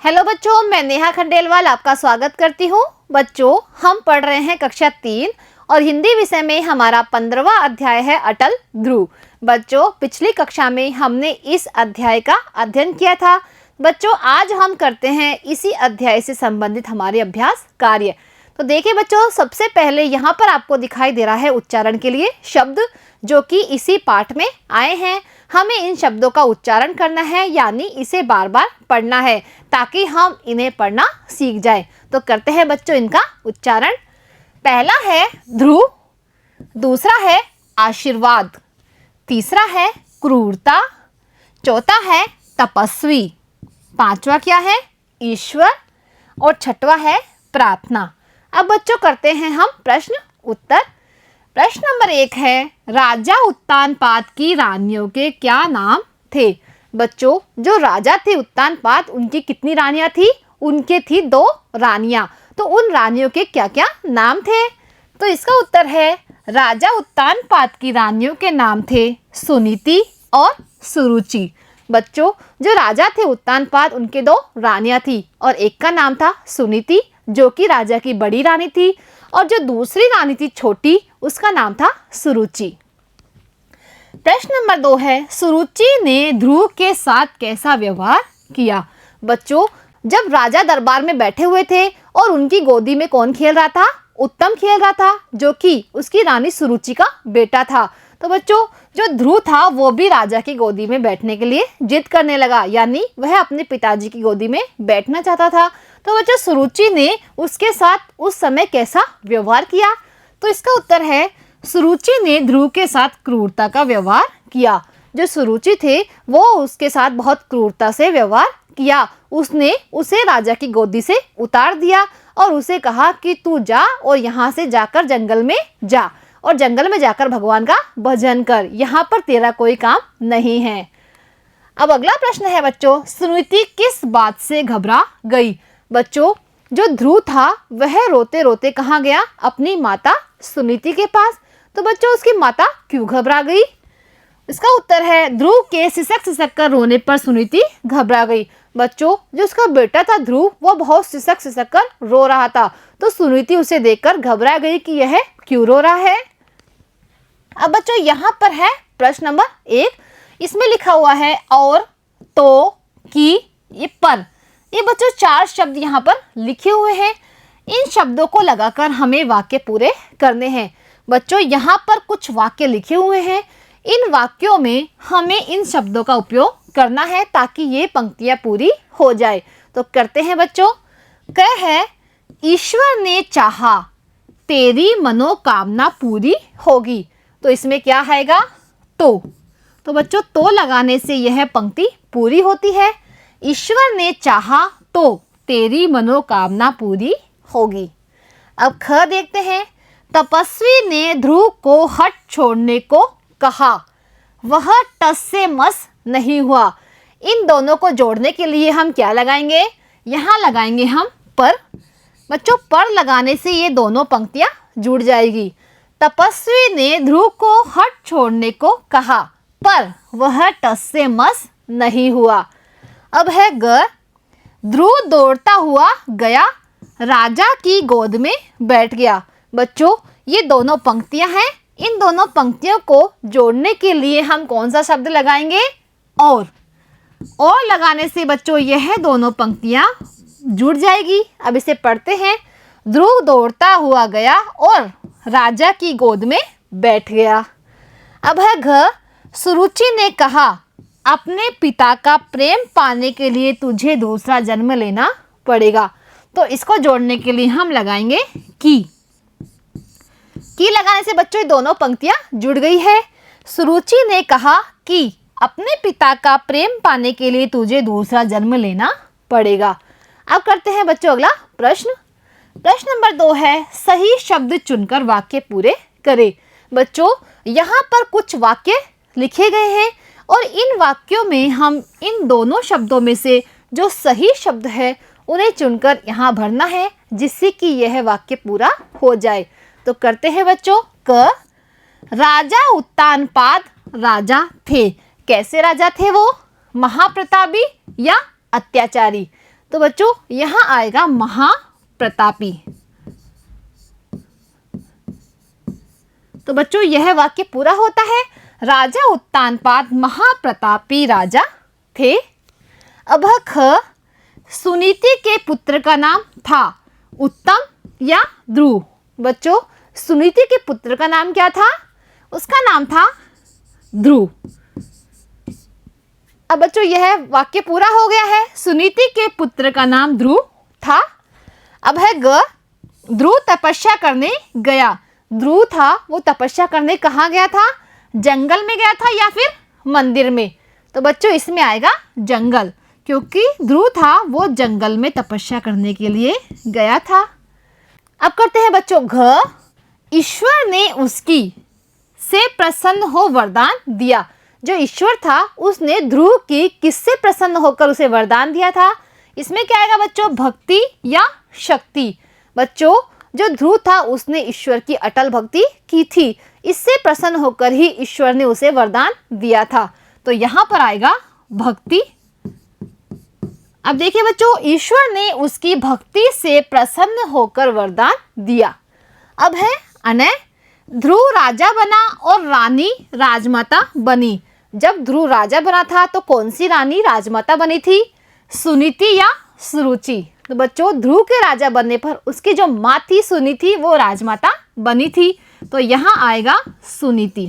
Hello बच्चों, मैं नेहा खंडेलवाल आपका स्वागत करती हूँ। बच्चों, हम पढ़ रहे हैं कक्षा 3 और हिंदी विषय में हमारा 15वां अध्याय है अटल ध्रुव। बच्चों, पिछली कक्षा में हमने इस अध्याय का अध्ययन किया था। बच्चों, आज हम करते हैं इसी अध्याय से संबंधित हमारे अभ्यास कार्य। तो देखिए बच्चों, सबसे पहले यहाँ पर आपको दिखाई दे रहा है उच्चारण के लिए शब्द जो कि इसी पाठ में आए हैं। हमें इन शब्दों का उच्चारण करना है, यानी इसे बार बार पढ़ना है ताकि हम इन्हें पढ़ना सीख जाए। तो करते हैं बच्चों इनका उच्चारण। पहला है ध्रुव, दूसरा है आशीर्वाद, तीसरा है क्रूरता, चौथा है तपस्वी, पांचवा क्या है ईश्वर और छठवां है प्रार्थना। अब बच्चों करते हैं हम प्रश्न उत्तर। प्रश्न नंबर 1 है, राजा उत्तानपाद की रानियों के क्या नाम थे? बच्चों, जो राजा थे उत्तानपाद, उनकी कितनी रानियां थी? उनके थी 2 रानियां। तो उन रानियों के क्या क्या नाम थे? तो इसका उत्तर है, राजा उत्तानपाद की रानियों के नाम थे सुनीति और सुरुचि। बच्चों, जो राजा थे उत्तानपाद, उनके 2 रानियां थी और एक का नाम था सुनीति जो कि राजा की बड़ी रानी थी, और जो दूसरी रानी थी छोटी, उसका नाम था सुरुचि। प्रश्न नंबर 2 है, सुरुचि ने ध्रुव के साथ कैसा व्यवहार किया? बच्चों, जब राजा दरबार में बैठे हुए थे और उनकी गोदी में कौन खेल रहा था? उत्तम खेल रहा था, जो कि उसकी रानी सुरुचि का बेटा था। तो बच्चों, जो ध्रुव था वो भी राजा की गोदी में बैठने के लिए जिद करने लगा, यानी वह अपने पिताजी की गोदी में बैठना चाहता था। तो बच्चों, सुरुचि ने उसके साथ उस समय कैसा व्यवहार किया? तो इसका उत्तर है, सुरुचि ने ध्रुव के साथ क्रूरता का व्यवहार किया। जो सुरुचि थे वो उसके साथ बहुत क्रूरता से व्यवहार किया। उसने उसे राजा की गोदी से उतार दिया और उसे कहा कि तू जा और यहाँ से जाकर जंगल में जा और जंगल में जाकर भगवान का भजन कर, यहाँ पर तेरा कोई काम नहीं है। अब अगला प्रश्न है बच्चों, सुनीति किस बात से घबरा गई? बच्चों, जो ध्रुव था वह रोते रोते कहाँ गया? अपनी माता सुनीति के पास। तो बच्चों, उसकी माता क्यों घबरा गई? इसका उत्तर है, ध्रुव के सिसक सिसक कर रोने पर सुनीति घबरा गई। बच्चों, जो उसका बेटा था ध्रुव, वो बहुत सिसक सिसक कर रो रहा था, तो सुनीति उसे देखकर घबरा गई कि यह क्यों रो रहा है। अब बच्चों, यहाँ पर है प्रश्न नंबर 1। इसमें लिखा हुआ है और, तो, की, ये पर। ये बच्चों 4 शब्द यहाँ पर लिखे हुए हैं। इन शब्दों को लगाकर हमें वाक्य पूरे करने हैं। बच्चों, यहाँ पर कुछ वाक्य लिखे हुए हैं। इन वाक्यों में हमें इन शब्दों का उपयोग करना है ताकि ये पंक्तियाँ पूरी हो जाए। तो करते हैं बच्चों। क है, ईश्वर ने चाहा तेरी मनोकामना पूरी होगी। तो इसमें क्या आएगा? तो बच्चों, तो लगाने से यह पंक्ति पूरी होती है। ईश्वर ने चाहा तो तेरी मनोकामना पूरी होगी। अब ख देखते हैं, तपस्वी ने ध्रुव को हट छोड़ने को कहा, वह टस से मस नहीं हुआ। इन दोनों को जोड़ने के लिए हम क्या लगाएंगे? यहाँ लगाएंगे हम पर। बच्चों, पर लगाने से ये दोनों पंक्तियाँ जुड़ जाएगी। तपस्वी ने ध्रुव को हट छोड़ने को कहा, पर वह टस से मस नहीं हुआ। अब है ग, ध्रुव दौड़ता हुआ गया, राजा की गोद में बैठ गया। बच्चों, ये दोनों पंक्तियां हैं। इन दोनों पंक्तियों को जोड़ने के लिए हम कौन सा शब्द लगाएंगे? और लगाने से बच्चों यह दोनों पंक्तियां जुड़ जाएगी। अब इसे पढ़ते हैं। ध्रुव दौड़ता हुआ गया और राजा की गोद में बैठ गया। अब है घ, सुरुचि ने कहा, अपने पिता का प्रेम पाने के लिए तुझे दूसरा जन्म लेना पड़ेगा। तो इसको जोड़ने के लिए हम लगाएंगे की लगाने से बच्चों ये दोनों पंक्तियां जुड़ गई है। सुरुचि ने कहा कि अपने पिता का प्रेम पाने के लिए तुझे दूसरा जन्म लेना पड़ेगा। अब करते हैं बच्चों अगला प्रश्न। प्रश्न नंबर 2 है, सही शब्द चुनकर वाक्य पूरे करें। बच्चों, यहाँ पर कुछ वाक्य लिखे गए हैं और इन वाक्यों में हम इन दोनों शब्दों में से जो सही शब्द है उन्हें चुनकर यहाँ भरना है, जिससे कि यह वाक्य पूरा हो जाए। तो करते हैं बच्चों। क, राजा उत्तानपाद राजा थे। कैसे राजा थे वो? महाप्रतापी या अत्याचारी? तो बच्चों यहाँ आएगा महाप्रतापी। तो बच्चों यह वाक्य पूरा होता है, राजा उत्तानपाद महाप्रतापी राजा थे। अब ख, सुनीति के पुत्र का नाम था उत्तम या ध्रुव। बच्चों सुनीति के पुत्र का नाम क्या था? उसका नाम था ध्रुव। अब बच्चों यह वाक्य पूरा हो गया है, सुनीति के पुत्र का नाम ध्रुव था। अब है ग, ध्रुव तपस्या करने गया। ध्रुव था वो तपस्या करने कहाँ गया था? जंगल में गया था या फिर मंदिर में? तो बच्चों इसमें आएगा जंगल, क्योंकि ध्रुव था वो जंगल में तपस्या करने के लिए गया था। अब करते हैं बच्चों घ, ईश्वर ने उसकी से प्रसन्न हो वरदान दिया। जो ईश्वर था उसने ध्रुव की किससे प्रसन्न होकर उसे वरदान दिया था? इसमें क्या आएगा बच्चों? भक्ति या शक्ति। बच्चों जो ध्रुव था उसने ईश्वर की अटल भक्ति की थी, इससे प्रसन्न होकर ही ईश्वर ने उसे वरदान दिया था। तो यहाँ पर आएगा भक्ति। अब देखिए बच्चों, ईश्वर ने उसकी भक्ति से प्रसन्न होकर वरदान दिया। अब है अनय, ध्रुव राजा बना और रानी राजमाता बनी। जब ध्रुव राजा बना था तो कौन सी रानी राजमाता बनी थी? सुनीति या सुरुचि? तो बच्चों ध्रुव के राजा बनने पर उसकी जो माँ थी सुनीति वो राजमाता बनी थी। तो यहाँ आएगा सुनीति।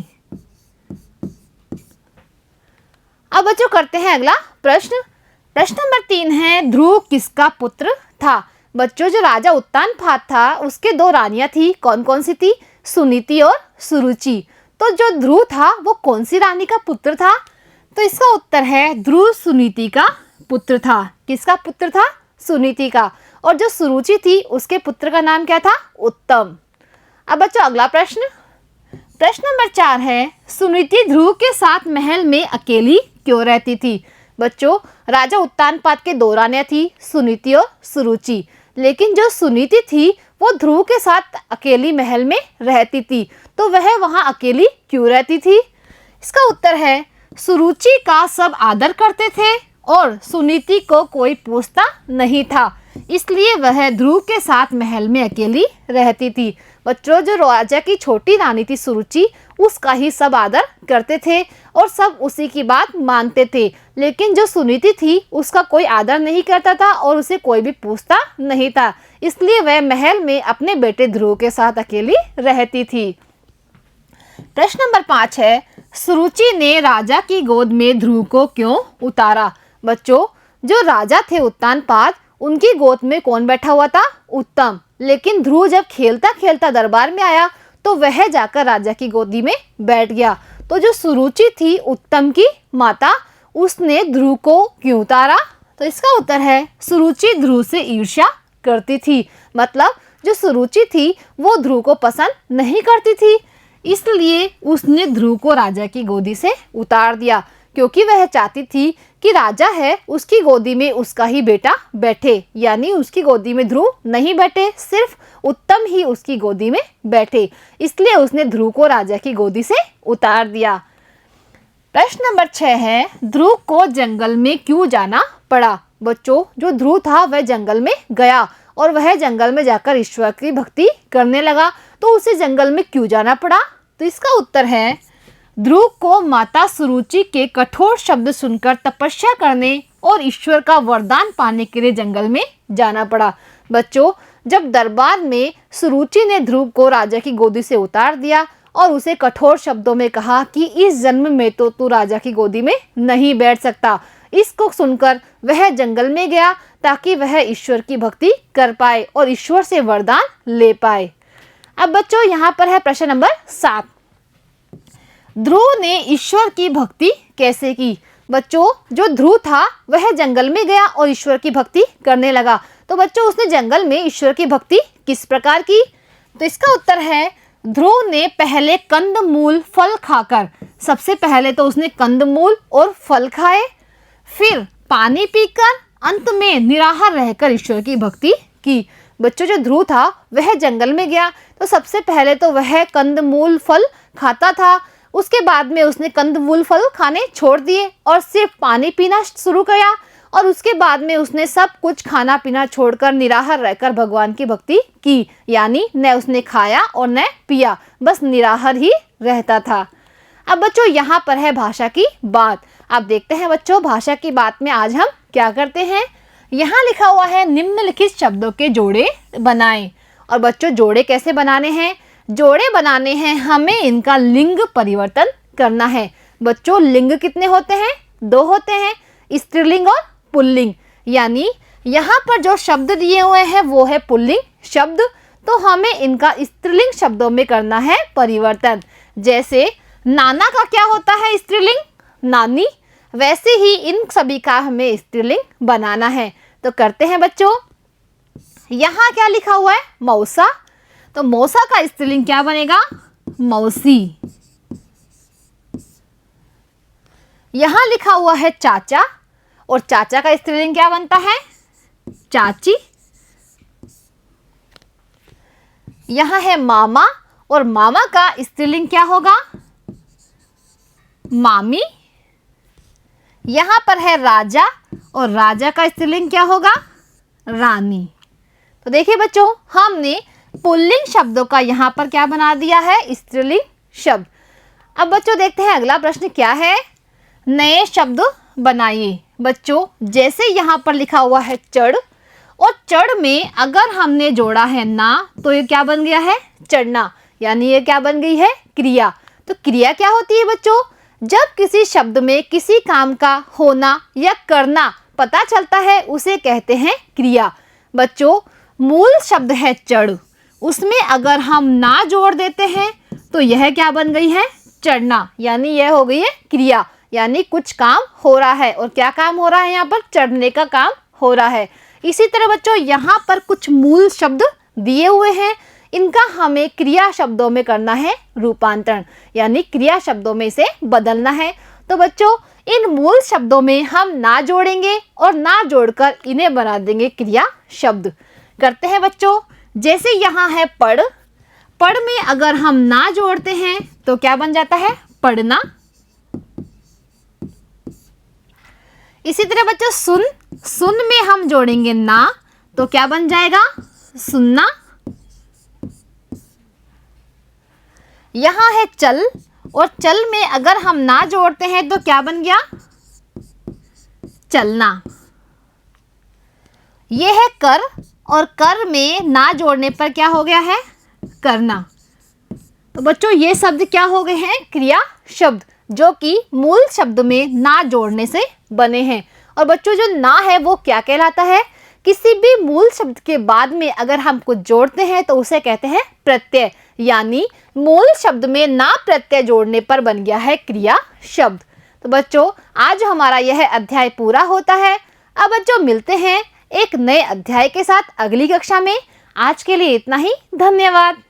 अब बच्चों करते हैं अगला प्रश्न। प्रश्न नंबर 3 है, ध्रुव किसका पुत्र था? बच्चों जो राजा उत्तानपाद था उसके 2 रानियां थी, कौन कौन सी थी? सुनीति और सुरुचि। तो जो ध्रुव था वो कौन सी रानी का पुत्र था? तो इसका उत्तर है ध्रुव सुनीति का पुत्र था। किसका पुत्र था? सुनीति का। और जो सुरुचि थी उसके पुत्र का नाम क्या था? उत्तम। अब बच्चों अगला प्रश्न, प्रश्न नंबर 4 है, सुनीति ध्रुव के साथ महल में अकेली क्यों रहती थी? बच्चों राजा उत्तानपाद के 2 रानियां थी, सुनीति और सुरुचि, लेकिन जो सुनीति थी वो ध्रुव के साथ अकेली महल में रहती थी। तो वह वहां अकेली क्यों रहती थी? इसका उत्तर है सुरुचि का सब आदर करते थे और सुनीति को कोई पूछता नहीं था, इसलिए वह ध्रुव के साथ महल में अकेली रहती थी। बच्चों जो राजा की छोटी रानी थी सुरुचि उसका ही सब आदर करते थे और सब उसी की बात मानते थे, लेकिन जो सुनीति थी उसका कोई आदर नहीं करता था और उसे कोई भी पूछता नहीं था, इसलिए वह महल में अपने बेटे ध्रुव के साथ अकेली रहती थी। प्रश्न नंबर 5 है, सुरुचि ने राजा की गोद में ध्रुव को क्यों उतारा? बच्चों जो राजा थे उत्तानपाद उनकी गोद में कौन बैठा हुआ था? उत्तम। लेकिन ध्रुव जब खेलता खेलता दरबार में आया तो वह जाकर राजा की गोदी में बैठ गया। तो जो सुरुचि थी उत्तम की माता, उसने ध्रुव को क्यों उतारा? तो इसका उत्तर है सुरुचि ध्रुव से ईर्ष्या करती थी। मतलब जो सुरुचि थी वो ध्रुव को पसंद नहीं करती थी, इसलिए उसने ध्रुव को राजा की गोदी से उतार दिया, क्योंकि वह चाहती थी कि राजा है उसकी गोदी में उसका ही बेटा बैठे, यानी उसकी गोदी में ध्रुव नहीं बैठे, सिर्फ उत्तम ही उसकी गोदी में बैठे, इसलिए उसने ध्रुव को राजा की गोदी से उतार दिया। प्रश्न नंबर 6 है, ध्रुव को जंगल में क्यों जाना पड़ा? बच्चों जो ध्रुव था वह जंगल में गया और वह जंगल में जाकर ईश्वर की भक्ति करने लगा, तो उसे जंगल में क्यों जाना पड़ा? तो इसका उत्तर है ध्रुव को माता सुरुचि के कठोर शब्द सुनकर तपस्या करने और ईश्वर का वरदान पाने के लिए जंगल में जाना पड़ा। बच्चों जब दरबार में सुरुचि ने ध्रुव को राजा की गोदी से उतार दिया और उसे कठोर शब्दों में कहा कि इस जन्म में तो तू राजा की गोदी में नहीं बैठ सकता, इसको सुनकर वह जंगल में गया ताकि वह ईश्वर की भक्ति कर पाए और ईश्वर से वरदान ले पाए। अब बच्चों यहाँ पर है प्रश्न नंबर 7, ध्रुव ने ईश्वर की भक्ति कैसे की? बच्चों जो ध्रुव था वह जंगल में गया और ईश्वर की भक्ति करने लगा, तो बच्चों उसने जंगल में ईश्वर की भक्ति किस प्रकार की? तो इसका उत्तर है ध्रुव ने पहले कंदमूल फल खाकर, सबसे पहले तो उसने कंदमूल और फल खाए, फिर पानी पीकर, अंत में निराहार रहकर ईश्वर की भक्ति की। बच्चों जो ध्रुव था वह जंगल में गया तो सबसे पहले तो वह कंदमूल फल खाता था, उसके बाद में उसने कंदमूल फल खाने छोड़ दिए और सिर्फ पानी पीना शुरू किया और उसके बाद में उसने सब कुछ खाना पीना छोड़कर निराहार रहकर भगवान की भक्ति की, यानी न उसने खाया और न पिया, बस निराहार ही रहता था। अब बच्चों यहाँ पर है भाषा की बात। अब देखते हैं बच्चों भाषा की बात में आज हम क्या करते हैं। यहाँ लिखा हुआ है निम्नलिखित शब्दों के जोड़े बनाएं। और बच्चों जोड़े कैसे बनाने हैं? जोड़े बनाने हैं हमें इनका लिंग परिवर्तन करना है। बच्चों लिंग कितने होते हैं? 2 होते हैं, स्त्रीलिंग और पुल्लिंग। यानी यहाँ पर जो शब्द दिए हुए हैं वो है पुल्लिंग शब्द, तो हमें इनका स्त्रीलिंग शब्दों में करना है परिवर्तन। जैसे नाना का क्या होता है स्त्रीलिंग? नानी। वैसे ही इन सभी का हमें स्त्रीलिंग बनाना है। तो करते हैं बच्चों। यहाँ क्या लिखा हुआ है? मौसा। तो मौसा का स्त्रीलिंग क्या बनेगा? मौसी। यहाँ लिखा हुआ है चाचा, और चाचा का स्त्रीलिंग क्या बनता है? चाची। यहाँ है मामा, और मामा का स्त्रीलिंग क्या होगा? मामी। यहाँ पर है राजा, और राजा का स्त्रीलिंग क्या होगा? रानी। तो देखिए बच्चों हमने पुल्लिंग शब्दों का यहाँ पर क्या बना दिया है? स्त्रीलिंग शब्द। अब बच्चों देखते हैं अगला प्रश्न क्या है। नए शब्द बनाइए। बच्चों जैसे यहाँ पर लिखा हुआ है चढ़, और चढ़ में अगर हमने जोड़ा है ना तो ये क्या बन गया है? चढ़ना। यानी ये क्या बन गई है? क्रिया। तो क्रिया क्या होती है बच्चों? जब किसी शब्द में किसी काम का होना या करना पता चलता है उसे कहते हैं क्रिया। बच्चों मूल शब्द है चढ़, उसमें अगर हम ना जोड़ देते हैं तो यह क्या बन गई है? चढ़ना। यानी यह हो गई है क्रिया, यानी कुछ काम हो रहा है। और क्या काम हो रहा है? यहाँ पर चढ़ने का काम हो रहा है। इसी तरह बच्चों यहाँ पर कुछ मूल शब्द दिए हुए हैं, इनका हमें क्रिया शब्दों में करना है रूपांतरण, यानी क्रिया शब्दों में इसे बदलना है। तो बच्चों इन मूल शब्दों में हम ना जोड़ेंगे और ना जोड़कर इन्हें बना देंगे क्रिया शब्द। करते हैं बच्चों। जैसे यहाँ है पढ़, पढ़ में अगर हम ना जोड़ते हैं तो क्या बन जाता है? पढ़ना। इसी तरह बच्चों सुन, सुन में हम जोड़ेंगे ना तो क्या बन जाएगा? सुनना। यहाँ है चल, और चल में अगर हम ना जोड़ते हैं तो क्या बन गया? चलना। यह है कर, और कर में ना जोड़ने पर क्या हो गया है? करना। तो बच्चों ये शब्द क्या हो गए हैं? क्रिया शब्द, जो कि मूल शब्द में ना जोड़ने से बने हैं। और बच्चों जो ना है वो क्या कहलाता है? किसी भी मूल शब्द के बाद में अगर हम कुछ जोड़ते हैं तो उसे कहते हैं प्रत्यय। यानी मूल शब्द में ना प्रत्यय जोड़ने पर बन गया है क्रिया शब्द। तो बच्चों आज हमारा यह अध्याय पूरा होता है। अब बच्चों मिलते हैं एक नए अध्याय के साथ अगली कक्षा में। आज के लिए इतना ही। धन्यवाद।